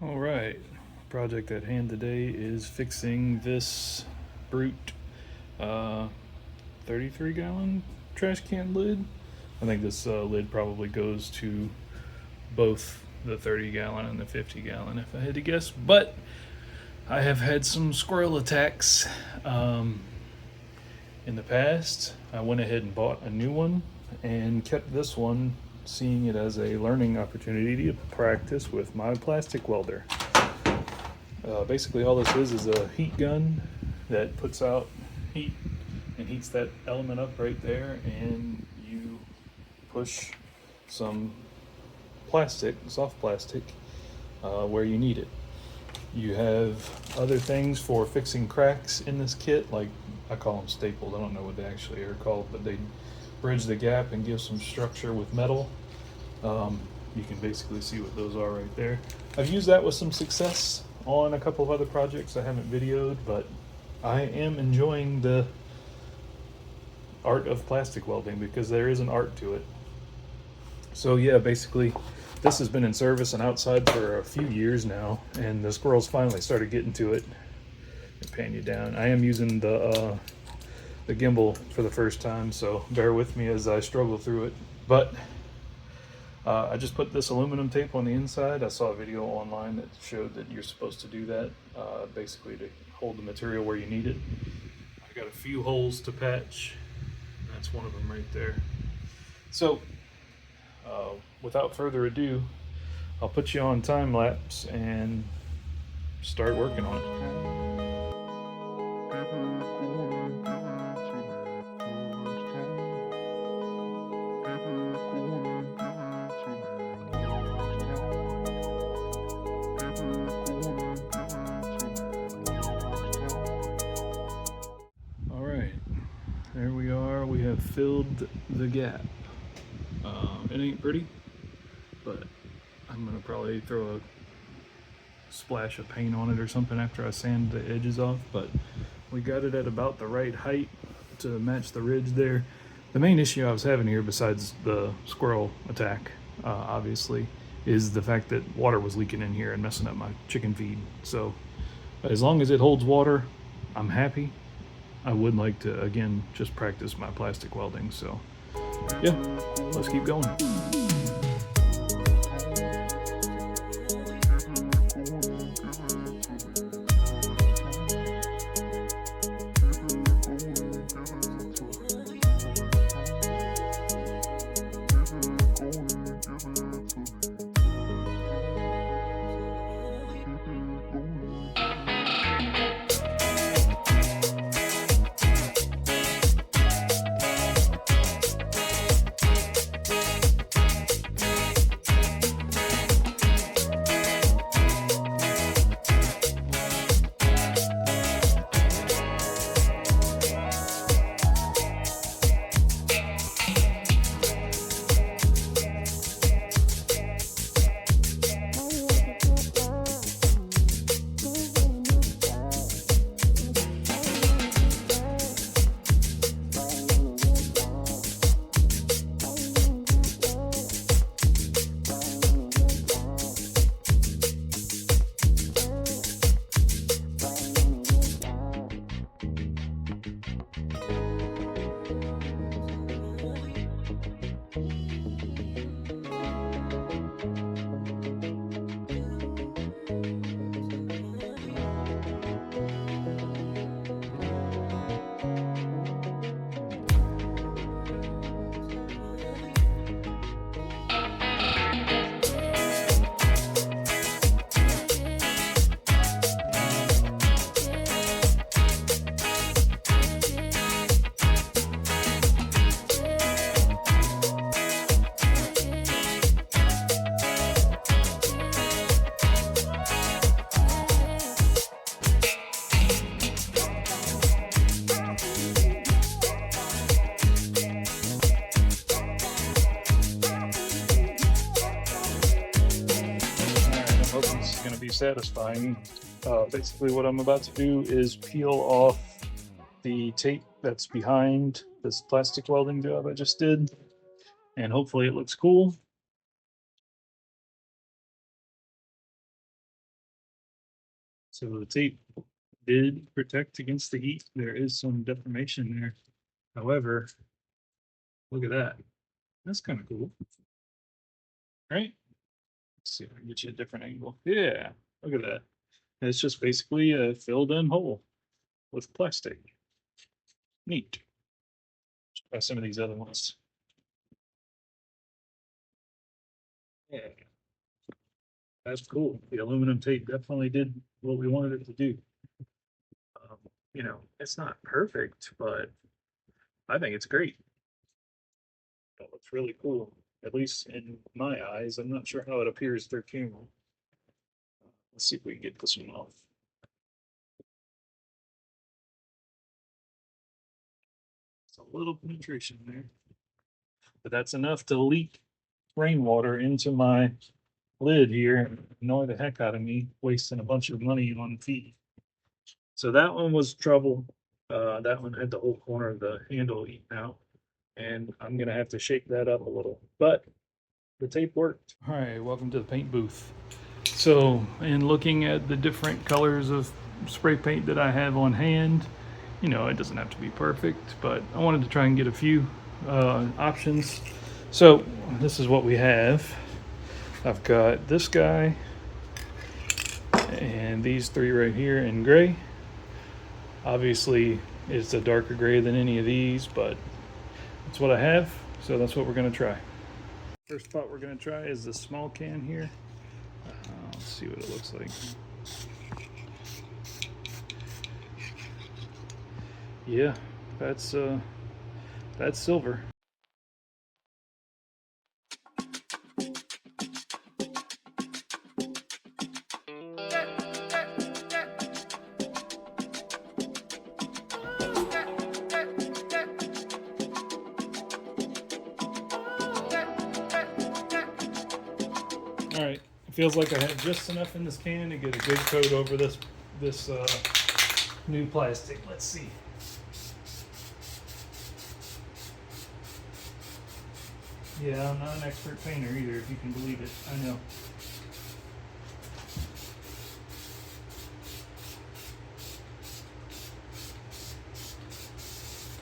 All right, project at hand today is fixing this brute 33 gallon trash can lid. I think this lid probably goes to both the 30 gallon and the 50 gallon if I had to guess, but I have had some squirrel attacks in the past. I went ahead and bought a new one and kept this one, seeing it as a learning opportunity to practice with my plastic welder. Basically, all this is a heat gun that puts out heat and heats that element up right there, and you push some plastic, soft plastic, where you need it. You have other things for fixing cracks in this kit, like I call them staples. I don't know what they actually are called, but they bridge the gap and give some structure with metal. You can basically see what those are right there. I've used that with some success on a couple of other projects I haven't videoed, but I am enjoying the art of plastic welding because there is an art to it. So yeah, basically this has been in service and outside for a few years now, and the squirrels finally started getting to it. They pan you down. I am using the gimbal for the first time, so bear with me as I struggle through it. But I just put this aluminum tape on the inside. I saw a video online that showed that you're supposed to do that, basically to hold the material where you need it. I got a few holes to patch. That's one of them right there. So without further ado, I'll put you on time lapse and start working on it. All right, there we are. We have filled the gap. It ain't pretty, but I'm gonna probably throw a splash of paint on it or something after I sand the edges off, but we got it at about the right height to match the ridge there. The main issue I was having here, besides the squirrel attack, obviously, is the fact that water was leaking in here and messing up my chicken feed. So as long as it holds water, I'm happy. I would like to, again, just practice my plastic welding. So yeah, let's keep going. Hoping this is going to be satisfying. Basically what I'm about to do is peel off the tape that's behind this plastic welding job I just did, and hopefully it looks cool. So the tape did protect against the heat. There is some deformation there. However, look at that. That's kind of cool, right? Let's see if I can get you a different angle. Yeah, look at that. It's just basically a filled in hole with plastic. Neat. Try some of these other ones. Yeah, that's cool. The aluminum tape definitely did what we wanted it to do. Um, it's not perfect, but I think it's great. It looks really cool, at least in my eyes. I'm not sure how it appears through camera. Let's see if we can get this one off. It's a little penetration there, but that's enough to leak rainwater into my lid here and annoy the heck out of me, wasting a bunch of money on feed. So that one was trouble. That one had the whole corner of the handle eaten out, and I'm gonna have to shake that up a little. But the tape worked. All right, welcome to the paint booth. So, in looking at the different colors of spray paint that I have on hand, it doesn't have to be perfect, but I wanted to try and get a few options. So, this is what we have. I've got this guy and these three right here in gray. Obviously, it's a darker gray than any of these, but that's what I have, so that's what we're going to try. First spot we're going to try is the small can here. Let's see what it looks like. Yeah, that's silver. All right, it feels like I have just enough in this can to get a good coat over this new plastic. Let's see. Yeah, I'm not an expert painter either, if you can believe it. I know.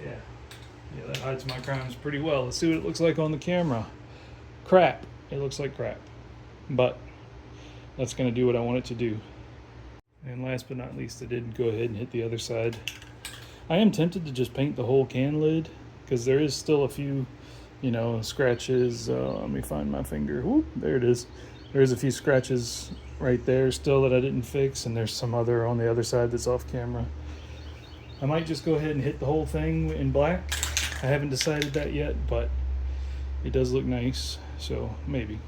Yeah, that hides my crimes pretty well. Let's see what it looks like on the camera. Crap. It looks like crap. But that's going to do what I want it to do. And last but not least, I did go ahead and hit the other side. I am tempted to just paint the whole can lid because there is still a few, scratches. Let me find my finger. Whoop, there it is. There's a few scratches right there still that I didn't fix, and there's some other on the other side that's off camera. I might just go ahead and hit the whole thing in black. I haven't decided that yet, but it does look nice, so maybe.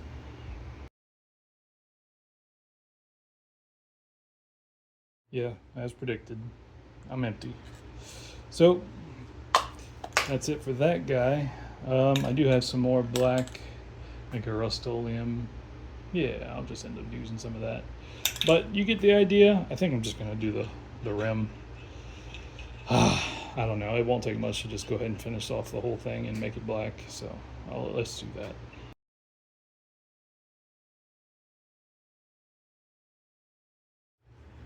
Yeah, as predicted, I'm empty. So that's it for that guy. I do have some more black, like a Rust-Oleum. Yeah, I'll just end up using some of that. But you get the idea. I think I'm just gonna do the rim. I don't know. It won't take much to just go ahead and finish off the whole thing and make it black. So let's do that.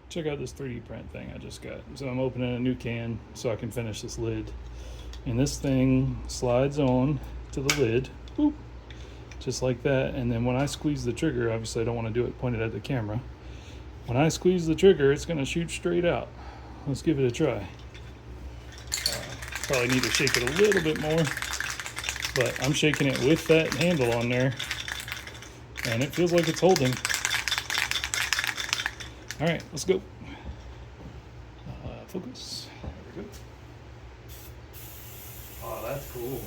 Check out this 3D print thing I just got. So I'm opening a new can so I can finish this lid. And this thing slides on to the lid, boop, just like that. And then when I squeeze the trigger, obviously I don't want to do it pointed at the camera. When I squeeze the trigger, it's going to shoot straight out. Let's give it a try. Probably need to shake it a little bit more, but I'm shaking it with that handle on there, and it feels like it's holding. All right, let's go. Focus. There we go. Oh, that's cool.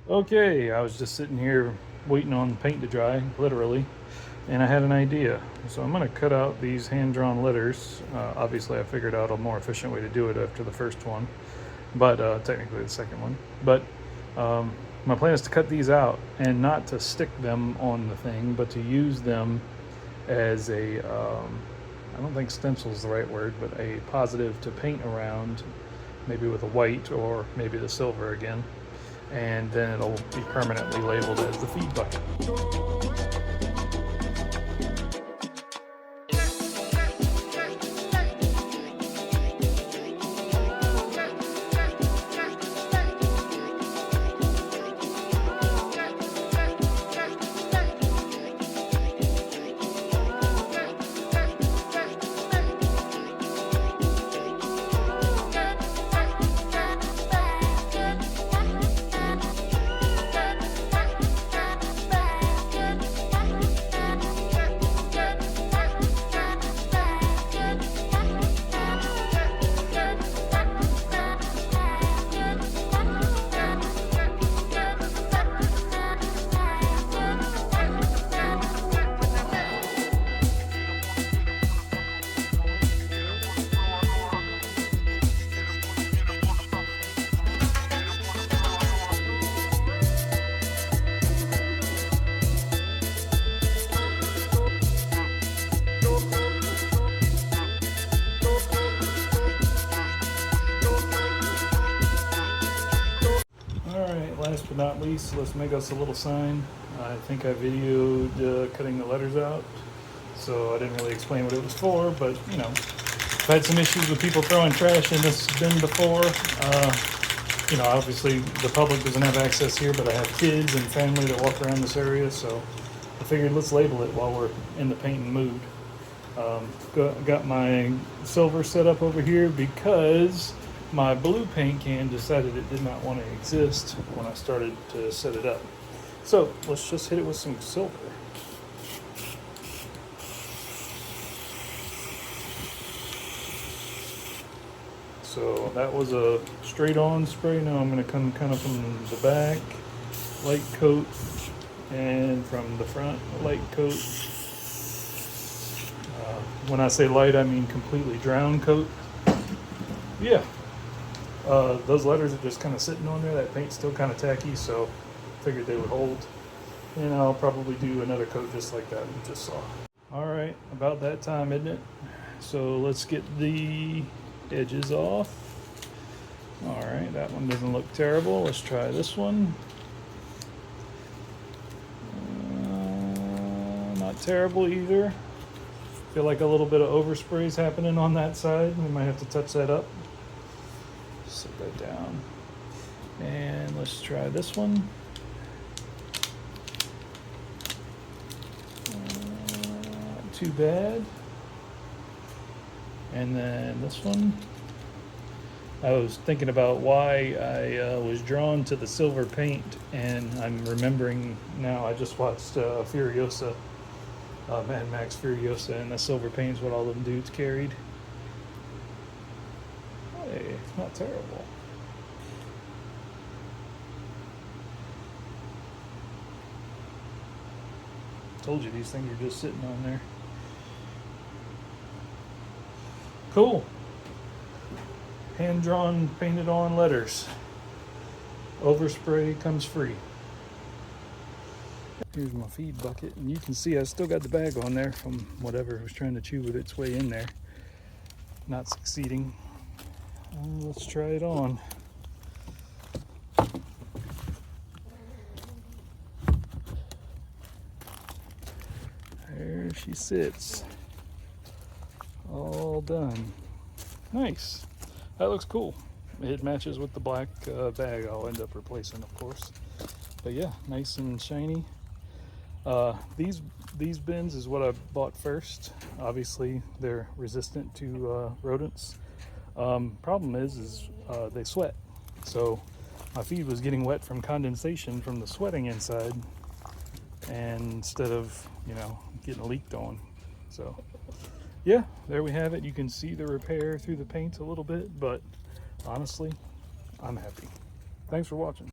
Okay, I was just sitting here waiting on the paint to dry, literally, and I had an idea. So I'm going to cut out these hand-drawn letters. Obviously, I figured out a more efficient way to do it after the first one, but technically the second one. But my plan is to cut these out and not to stick them on the thing, but to use them as a, I don't think stencil is the right word, but a positive to paint around, maybe with a white or maybe the silver again. And then it'll be permanently labeled as the feed bucket. Last but not least, let's make us a little sign. I think I videoed cutting the letters out, so I didn't really explain what it was for, but you know, I've had some issues with people throwing trash in this bin before. You know, obviously the public doesn't have access here, but I have kids and family that walk around this area, so I figured let's label it while we're in the painting mood. Got my silver set up over here because my blue paint can decided it did not want to exist when I started to set it up. So let's just hit it with some silver. So that was a straight on spray. Now I'm going to come kind of from the back, light coat, and from the front, light coat. When I say light, I mean completely drown coat. Yeah. Those letters are just kind of sitting on there. That paint's still kind of tacky, so figured they would hold. And I'll probably do another coat just like that we just saw. All right, about that time, isn't it? So let's get the edges off. All right, that one doesn't look terrible. Let's try this one. Not terrible either. Feel like a little bit of overspray is happening on that side. We might have to touch that up. Set that down. And let's try this one. Not too bad. And then this one. I was thinking about why I was drawn to the silver paint, and I'm remembering now I just watched Furiosa, Mad Max Furiosa, and the silver paint is what all them dudes carried. Hey, not terrible. Told you these things are just sitting on there. Cool. Hand-drawn, painted on letters. Overspray comes free. Here's my feed bucket, and you can see I still got the bag on there from whatever was trying to chew with its way in there. Not succeeding. Let's try it on. There she sits. All done. Nice. That looks cool. It matches with the black bag I'll end up replacing, of course. But yeah, nice and shiny. These bins is what I bought first. Obviously, they're resistant to rodents. Problem is they sweat. So my feed was getting wet from condensation from the sweating inside, and instead of, you know, getting leaked on. So yeah, there we have it. You can see the repair through the paint a little bit, but honestly, I'm happy. Thanks for watching.